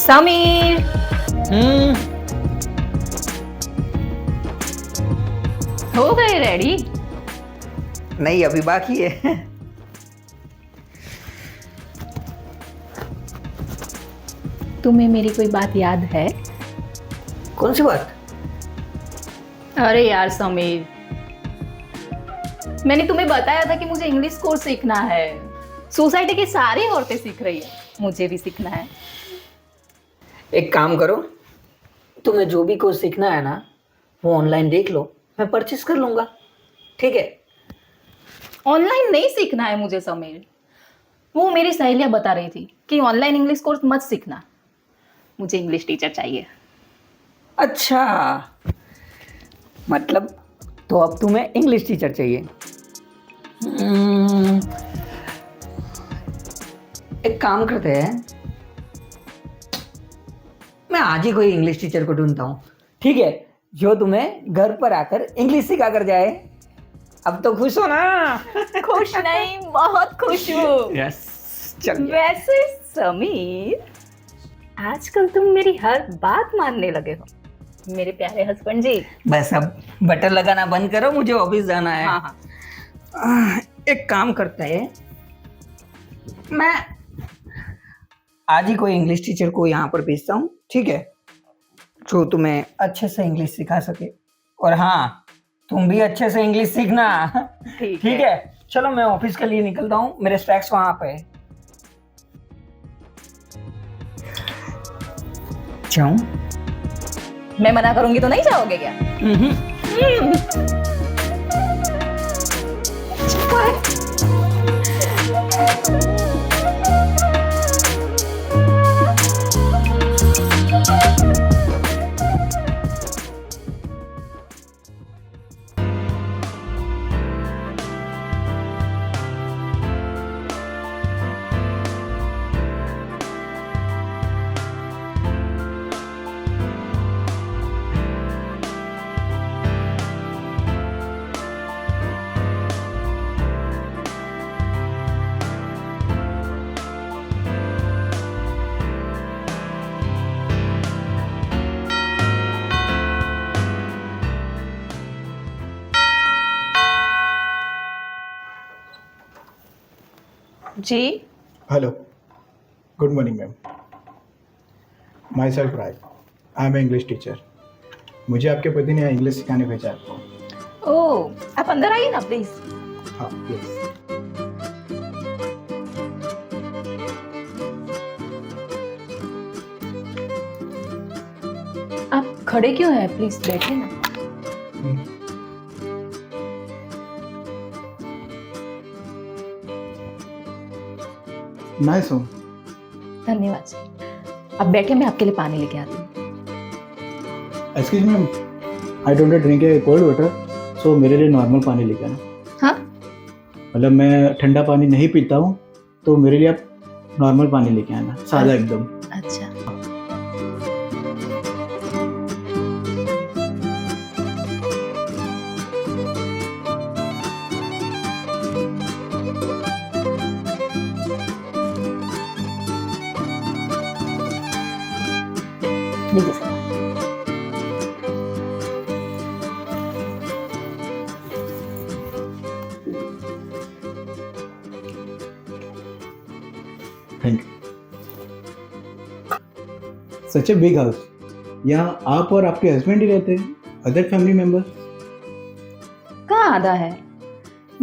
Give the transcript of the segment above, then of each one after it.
समीर। हम्म। हो गए रेडी? नहीं, अभी बाकी है। तुम्हें मेरी कोई बात याद है? कौन सी बात? अरे यार समीर, मैंने तुम्हें बताया था कि मुझे इंग्लिश कोर्स सीखना है। सोसाइटी की सारी औरतें सीख रही है, मुझे भी सीखना है। एक काम करो, तुम्हें जो भी कोर्स सीखना है ना, वो ऑनलाइन देख लो, मैं परचेस कर लूंगा। ठीक है? ऑनलाइन नहीं सीखना है मुझे समीर। वो मेरी सहेलियां बता रही थी कि ऑनलाइन इंग्लिश कोर्स मत सीखना, मुझे इंग्लिश टीचर चाहिए। अच्छा, मतलब तो अब तुम्हें इंग्लिश टीचर चाहिए। हम्म, एक काम करते हैं, मैं आज ही कोई इंग्लिश टीचर को ढूंढता हूँ। ठीक है? जो तुम्हें घर पर आकर इंग्लिश सिखा कर जाए। अब तो खुश हो ना? खुश नहीं, बहुत खुश हूँ। यस, चल। वैसे समीर, आजकल तुम मेरी हर बात मानने लगे हो मेरे प्यारे हस्बैंड जी। बस अब बटर लगाना बंद करो, मुझे ऑफिस जाना है। हाँ हाँ। एक काम करते हैं, मैं आज ही कोई इंग्लिश टीचर को यहाँ पर भेजता हूँ। ठीक है? जो तुम्हें अच्छे से इंग्लिश सिखा सके। और हाँ, तुम भी अच्छे से इंग्लिश सीखना। ठीक ठीक है? चलो मैं ऑफिस के लिए निकलता हूँ, मेरे स्टैक्स वहां पे है। जाऊं? मैं मना करूंगी तो नहीं जाओगे क्या? जी। Hello. Good morning, ma'am. Myself Raj. I am an English teacher. मुझे आपके पति ने यहाँ इंग्लिश सिखाने भेजा है आपको। ओह, आप अंदर आइए ना प्लीज। हाँ, यस। आप खड़े क्यों हैं? प्लीज बैठिए ना। नाइस हूँ। धन्यवाद जी। अब बैठे, मैं आपके लिए पानी लेके आती हूँ। Excuse me, I don't drink a cold water, so मेरे लिए नॉर्मल पानी लेके आना। हाँ? मतलब मैं ठंडा पानी नहीं पीता हूँ, तो मेरे लिए आप नॉर्मल पानी लेके आना, सादा एकदम। अच्छा। लीजिए sir. Thank you. Such a big house. यहाँ आप और आपके हस्बैंड ही रहते हैं, अदर फैमिली मेंबर्स? कहाँ आधा है?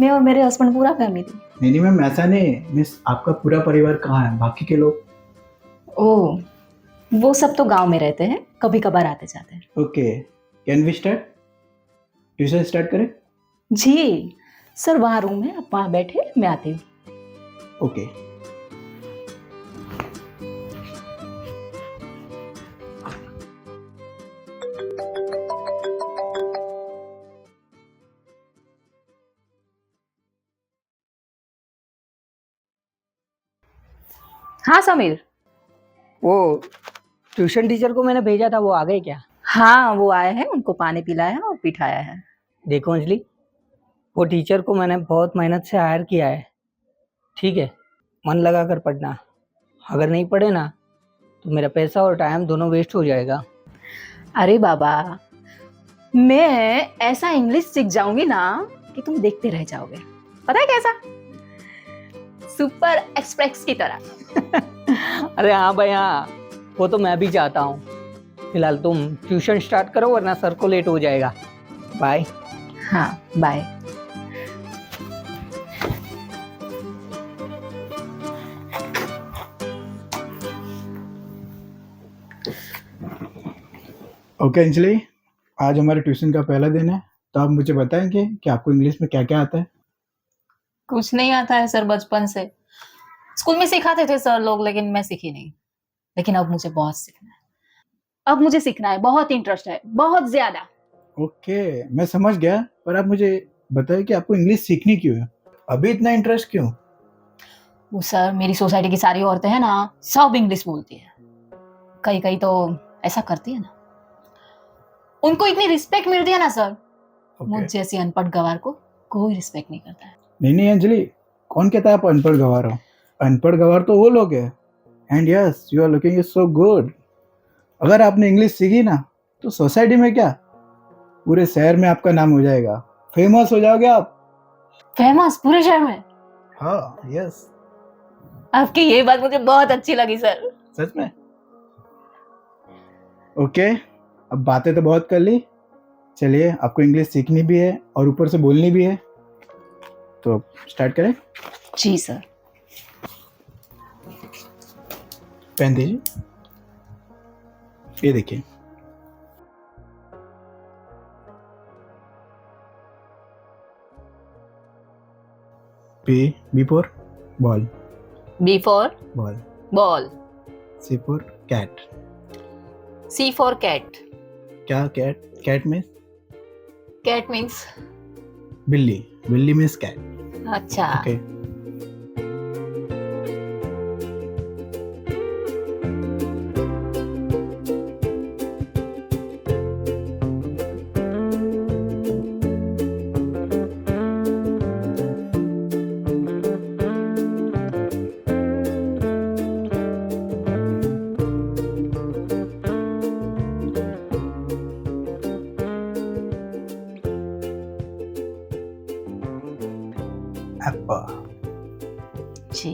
मैं और मेरे हस्बैंड पूरा फैमिली। नहीं मैम, ऐसा नहीं, मिस आपका पूरा परिवार कहाँ है, बाकी के लोग? ओह, वो सब तो गांव में रहते हैं, कभी कभार आते जाते हैं। Okay, can we start? Tuition start करें? जी सर, वहाँ रूम है, आप वहाँ बैठे, मैं आती हूँ। ओके। हाँ समीर। वो ट्यूशन टीचर को मैंने भेजा था, वो आ गए क्या? हाँ, वो आए हैं, उनको पानी पिलाया और बिठाया है। देखो अंजलि, वो टीचर को मैंने बहुत मेहनत से हायर किया है। ठीक है? मन लगा कर पढ़ना, अगर नहीं पढ़े ना तो मेरा पैसा और टाइम दोनों वेस्ट हो जाएगा। अरे बाबा, मैं ऐसा इंग्लिश सीख जाऊंगी ना कि तुम देखते रह जाओगे। पता है कैसा? सुपर एक्सप्रेस की तरह। अरे हाँ भाई हाँ, वो तो मैं भी चाहता हूँ। फिलहाल तुम ट्यूशन स्टार्ट करो वरना सर को लेट हो जाएगा। बाय। हाँ, बाय। ओके अंजलि, आज हमारे ट्यूशन का पहला दिन है, तो आप मुझे बताएंगे कि आपको इंग्लिश में क्या क्या आता है? कुछ नहीं आता है सर, बचपन से। स्कूल में सिखाते थे सर लोग, लेकिन मैं सीखी नहीं। लेकिन अब मुझे बहुत सीखना है। अब मुझे सीखना है, बहुत इंटरेस्ट है, बहुत ज्यादा। ओके, मैं समझ गया, पर आप मुझे बताइए कि आपको इंग्लिश सीखनी क्यों है? अभी इतना इंटरेस्ट क्यों? वो सर, मेरी सोसाइटी की सारी औरतें हैं ना, सब इंग्लिश बोलती है। कई कई तो ऐसा करती है ना, उनको इतनी रिस्पेक्ट मिलती है ना सर। मुझ ओके। जैसी अनपढ़ गवार को कोई रिस्पेक्ट नहीं करता है। नहीं अंजलि, कौन कहता है आप अनपढ़ गवार हो? अनपढ़ गवार तो वो लोग हैं। And yes, you are looking so good. अगर आपने इंग्लिश सीखी ना, तो सोसाइटी में क्या, पूरे शहर में आपका नाम हो जाएगा। फेमस हो जाओगे आप। फेमस पूरे शहर में? हाँ, यस। आपकी ये बात मुझे बहुत अच्छी लगी सर। सच में? ओके, अब बातें तो बहुत कर ली। चलिए, आपको इंग्लिश सीखनी भी है और ऊपर से बोलनी भी है, तो स्टार्ट करें। जी सर। पेन दीजिए, ये देखिए। B for ball. B for ball. Ball. C for cat. C for cat. क्या cat? Cat means cat means बिल्ली। बिल्ली मीन्स कैट। अच्छा। ओके। एप्पल। जी,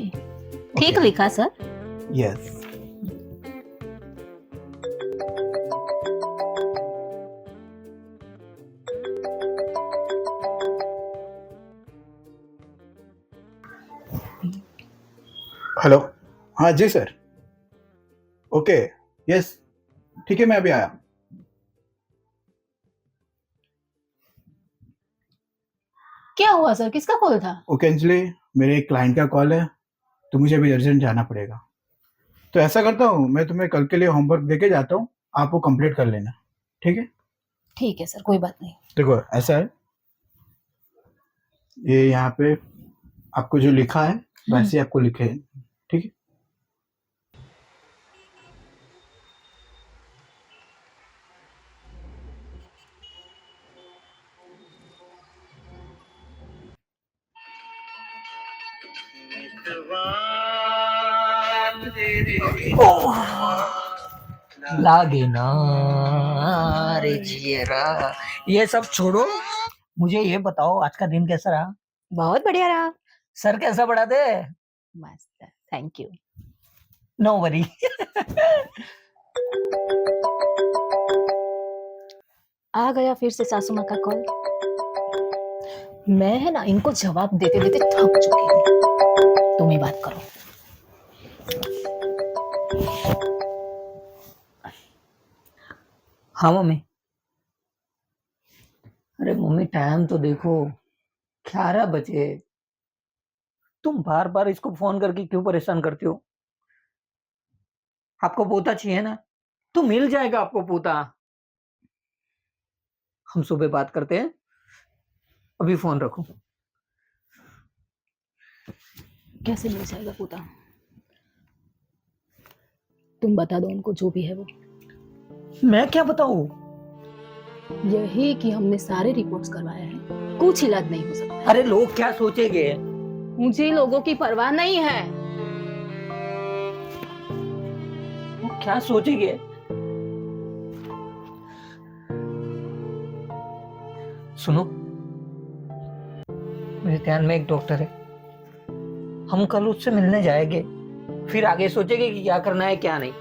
ठीक Okay. लिखा सर। यस। हेलो। हाँ जी सर। ओके। यस, ठीक है, मैं अभी आया। क्या हुआ सर, किसका कॉल था? ओके अंजलि, मेरे एक क्लाइंट का कॉल है, तो मुझे अभी अर्जेंट जाना पड़ेगा। तो ऐसा करता हूँ, मैं तुम्हें कल के लिए होमवर्क देके जाता हूँ, आप वो कंप्लीट कर लेना। ठीक है? ठीक है सर, कोई बात नहीं। देखो ऐसा है, ये यहाँ पे आपको जो लिखा है वैसे ही आपको लिखे। ठीक है? लागे ना रे जियरा। ये सब छोड़ो, मुझे ये बताओ आज का दिन कैसा रहा? बहुत बढ़िया रहा। सर कैसा पढ़ाते? मस्त, थैंक यू। No worry. आ गया फिर से सासू माँ का कॉल। मैं है ना, इनको जवाब देते देते थक चुकी हूँ। तुम ही बात करो। हाँ मम्मी। अरे मम्मी टाइम तो देखो, 11 बजे। तुम बार बार इसको फोन करके क्यों परेशान करती हो? आपको पोता चाहिए ना, तो मिल जाएगा आपको पोता। हम सुबह बात करते हैं, अभी फोन रखो। कैसे मिल जाएगा पोता? तुम बता दो उनको, जो भी है वो। मैं क्या बताऊं? यही कि हमने सारे रिपोर्ट्स करवाए हैं, कुछ इलाज नहीं हो सकता। अरे लोग क्या सोचेंगे? मुझे लोगों की परवाह नहीं है। क्या सोचेंगे? सुनो, मेरे ध्यान में एक डॉक्टर है, हम कल उससे मिलने जाएंगे, फिर आगे सोचेंगे कि क्या करना है क्या नहीं।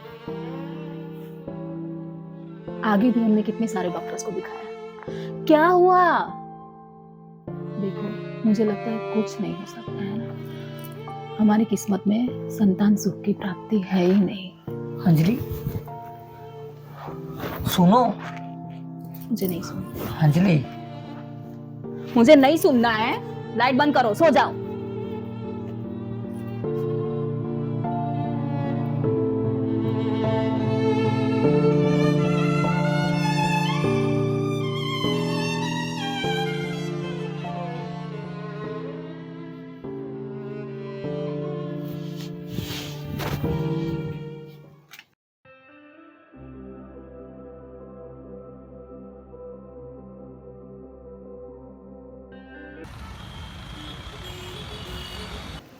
आगे भी हमने कितने सारे डॉक्टर्स को दिखाया, क्या हुआ? देखो, मुझे लगता है कुछ नहीं हो सकता है ना, हमारी किस्मत में संतान सुख की प्राप्ति है ही नहीं। अंजलि सुनो। मुझे नहीं सुनना, अंजलि मुझे नहीं सुनना है। लाइट बंद करो, सो जाओ।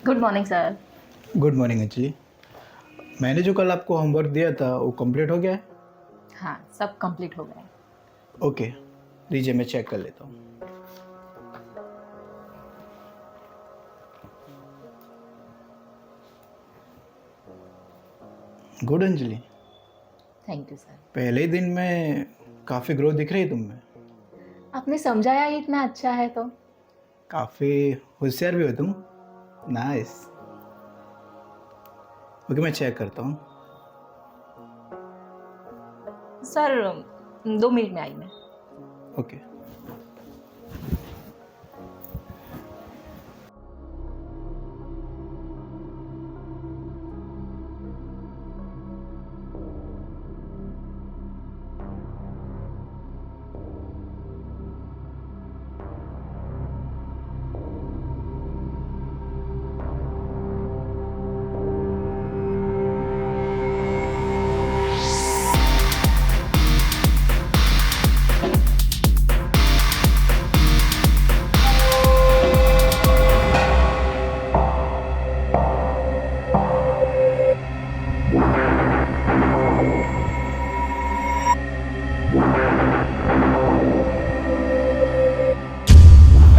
Good morning sir. Good morning Anjali. मैंने जो कल आपको होमवर्क दिया था वो कंप्लीट हो गया है? हाँ, सब कंप्लीट हो गया है। ओके, दीजिए मैं चेक कर लेता हूँ। Good Anjali, thank you sir. पहले ही दिन में काफ़ी ग्रोथ दिख रही है तुम में। आपने समझाया ही इतना अच्छा है तो। काफ़ी होशियार भी हो तुम। नाइस। ओके, मैं चेक करता हूँ। सर 2 मिनट में आई मैं। ओके।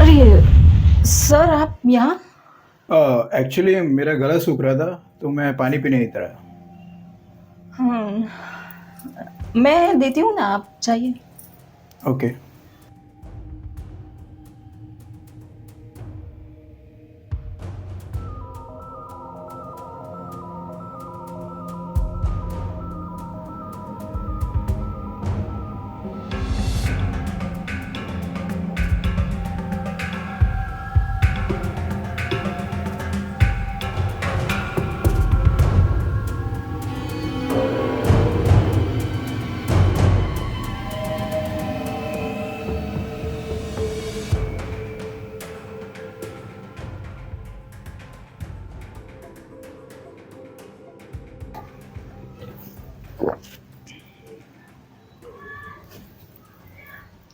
अरे सर, आप यहाँ? एक्चुअली मेरा गला सूख रहा था तो मैं पानी पीने ही तरह। मैं देती हूँ ना, आप चाहिए? ओके।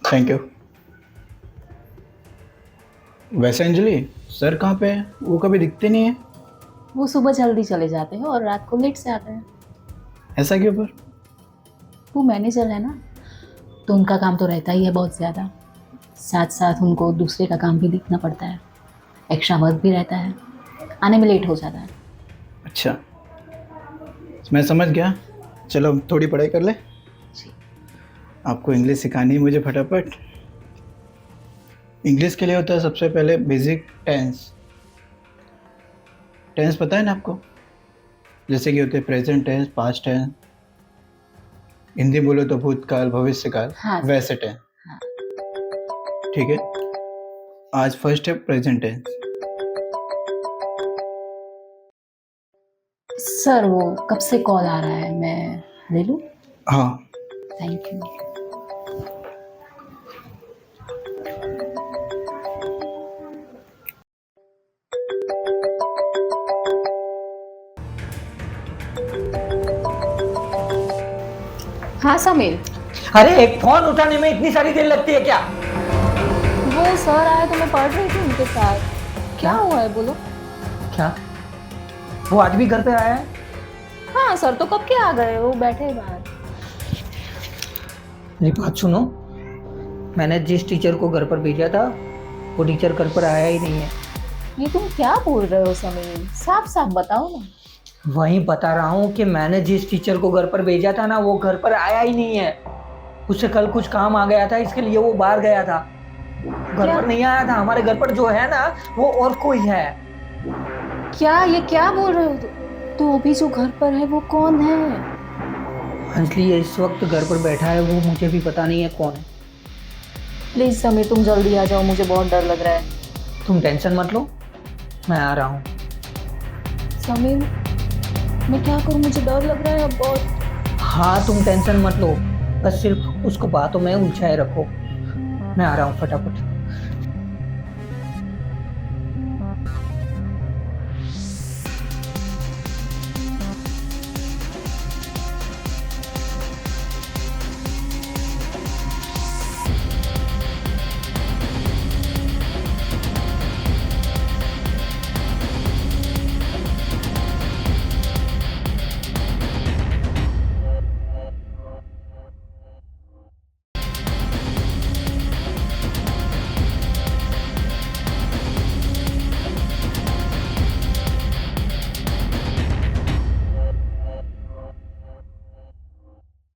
Thank you. वैसे अंजलि, सर कहाँ पे है? वो कभी दिखते नहीं है। वो सुबह जल्दी चले जाते हैं और रात को लेट से आते हैं। ऐसा क्यों पर? वो मैनेजर है ना, तो उनका काम तो रहता ही है बहुत ज़्यादा। साथ साथ उनको दूसरे का काम भी देखना पड़ता है, एक्स्ट्रा वर्क भी रहता है, आने में लेट हो जाता है। अच्छा, मैं समझ गया। चलो अब थोड़ी पढ़ाई कर ले। जी। आपको इंग्लिश सिखानी है मुझे फटाफट। इंग्लिश के लिए होता है सबसे पहले बेसिक टेंस। टेंस पता है ना आपको? जैसे कि होते हैं present tense, past tense, Hindi बोलो तो भूतकाल, भविष्यकाल। हाँ। वैसे टेंस। हाँ। ठीक है, आज फर्स्ट है प्रेजेंट टेंस। सर वो कब से कॉल आ रहा है, मैं ले लूँ? हाँ। Thank you. हाँ समीर। अरे एक फोन उठाने में इतनी सारी देर लगती है क्या? वो सर आए तो मैं पढ़ रही थी उनके साथ। क्या हुआ है बोलो? क्या वो आज भी घर पे आया है? हाँ सर तो कब के आ गए, वो बैठे हैं बाहर। मेरी बात सुनो, मैंने जिस टीचर को घर पर भेजा था वो टीचर घर पर आया ही नहीं है। ये तुम क्या बोल रहे हो समीर, साफ साफ बताओ ना। वही बता रहा हूँ कि मैंने जिस टीचर को घर पर भेजा था ना वो घर पर आया ही नहीं है। उससे कल कुछ काम आ गया था, इसके लिए वो बाहर गया था, घर क्या? पर नहीं आया था। हमारे घर पर जो है ना वो और कोई है। क्या ये क्या बोल रहे हो? तो अभी जो घर पर है वो कौन है? अंजलि ये इस वक्त घर पर बैठा है, वो मुझे भी पता नहीं है कौन है। प्लीज समीर तुम जल्दी आ जाओ, मुझे बहुत डर लग रहा है। तुम टेंशन मत लो, मैं आ रहा हूँ। समीर मैं क्या करूं, मुझे डर लग रहा है अब बहुत। हाँ तुम टेंशन मत लो, बस सिर्फ उसको बातों में उलझाए रखो। मैं आ रहा हूँ फटाफट।